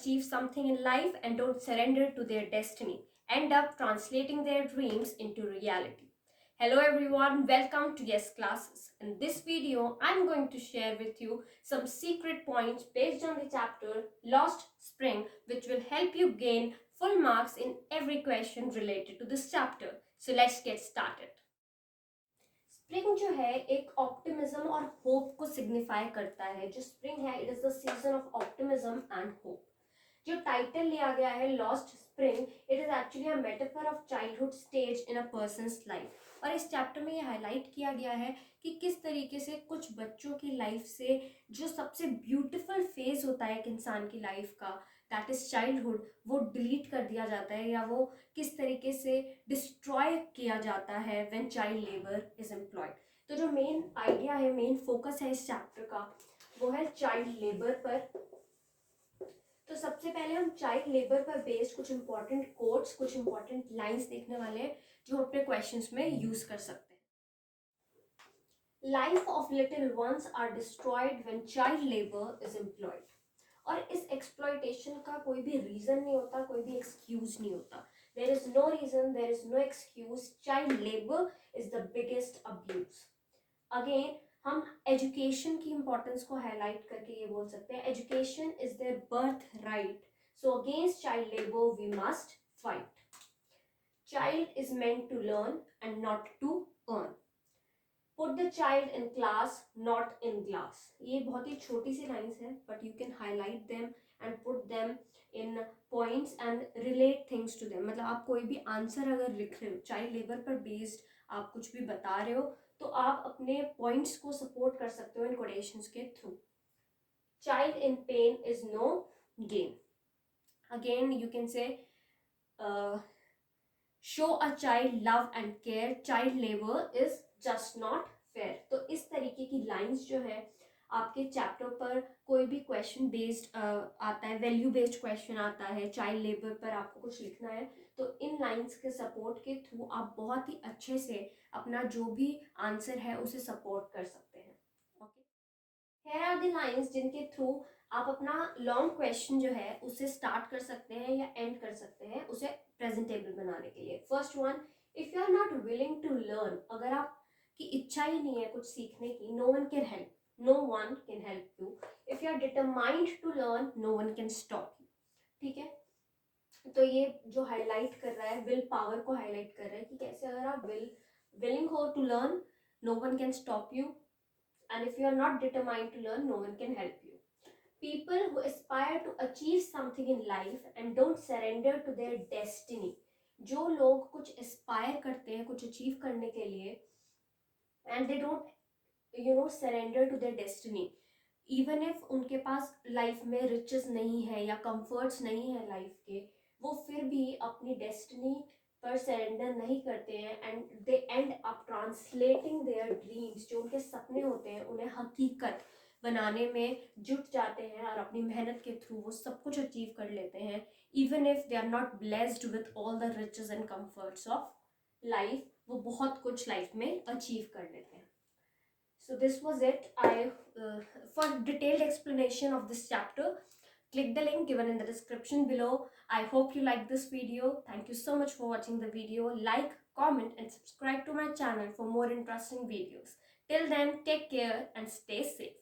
achieve something in life and don't surrender to their destiny, end up translating their dreams into reality. Hello everyone, welcome to Yes Classes. In this video, I'm going to share with you some secret points based on the chapter Lost Spring, which will help you gain full marks in every question related to this chapter. So let's get started. Spring जो है एक optimism और hope को signify करता है. जो spring है, it is the season of optimism and hope. जो टाइटल लिया गया है lost spring, it is actually a metaphor of childhood stage in a persons life. और इस चैप्टर में ये हाईलाइट किया गया है कि किस तरीके से कुछ बच्चों की लाइफ से जो सबसे ब्यूटीफुल फेज होता है एक इंसान की लाइफ का, दैट इज चाइल्डहुड, वो डिलीट कर दिया जाता है या वो किस तरीके से डिस्ट्रॉय किया जाता है when child labour is employed. तो जो मेन आइडिया है, मेन फोकस है इस चैप्टर का, वो है चाइल्ड लेबर पर. तो सबसे पहले हम चाइल्ड लेबर पर बेस्ड कुछ इंपॉर्टेंट कोट्स, कुछ इंपॉर्टेंट लाइंस देखने वाले हैं जो हम अपने क्वेश्चंस में यूज कर सकते हैं. Life of little ones are destroyed when child labour is employed. और इस एक्सप्लॉयटेशन का कोई भी रीजन नहीं होता, कोई भी एक्सक्यूज नहीं होता. There is no reason, there is no excuse. Child labour is the biggest abuse. Again हम एजुकेशन की इंपॉर्टेंस को हाईलाइट करके ये बोल सकते हैं, education is their birth right. So against child labour we must fight. Child is meant to learn and not to earn. Put the child in class not in glass. ये बहुत ही छोटी सी लाइन्स है, but you can highlight them and put them in points and relate things to them. मतलब आप कोई भी आंसर अगर लिख रहे हो, चाइल्ड लेबर पर बेस्ड आप कुछ भी बता रहे हो, तो आप अपने पॉइंट्स को सपोर्ट कर सकते हो इन कोटेशंस के through. Child in pain is no gain. Again you can say show a child love and care, child labour is just not fair. तो इस तरीके की लाइंस जो है आपके चैप्टर पर कोई भी क्वेश्चन बेस्ड आता है, वैल्यू बेस्ड क्वेश्चन आता है, चाइल्ड लेबर पर आपको कुछ लिखना है, तो इन लाइंस के सपोर्ट के थ्रू आप बहुत ही अच्छे से अपना जो भी आंसर है उसे सपोर्ट कर सकते हैं. Okay, here are the lines जिनके थ्रू आप अपना लॉन्ग क्वेश्चन जो है उसे स्टार्ट कर सकते हैं या एंड कर सकते हैं उसे प्रेजेंटेबल बनाने के लिए. First one, if you are not willing to learn, अगर आपकी इच्छा ही नहीं है कुछ सीखने की, no one can help, no one can help you. If you are determined to learn, no one can stop you. ठीक है, तो ये जो हाईलाइट कर रहा है, विल पावर को हाईलाइट कर रहा है कि कैसे अगर आप विलिंग हो to learn, no one can stop you. And if you are not determined to learn, no one can help you. People who aspire to achieve something in life and don't surrender to their destiny. जो लोग कुछ aspire करते हैं कुछ achieve करने के लिए and they don't surrender to their destiny, even if उनके पास लाइफ में riches नहीं है या comforts नहीं है लाइफ के, वो फिर भी अपनी destiny पर सरेंडर नहीं करते हैं and they and up translating their dreams. जो उनके सपने होते हैं उन्हें हकीकत बनाने में जुट जाते हैं और अपनी मेहनत के थ्रू वो सब कुछ अचीव कर लेते हैं, even if they are not blessed with all the riches and comforts of life. वो बहुत कुछ लाइफ में अचीव कर लेते हैं. So this was it. For detailed explanation of this chapter, click the link given in the description below. I hope you like this video. Thank you so much for watching the video. Like, comment and subscribe to my channel for more interesting videos. Till then, take care and stay safe.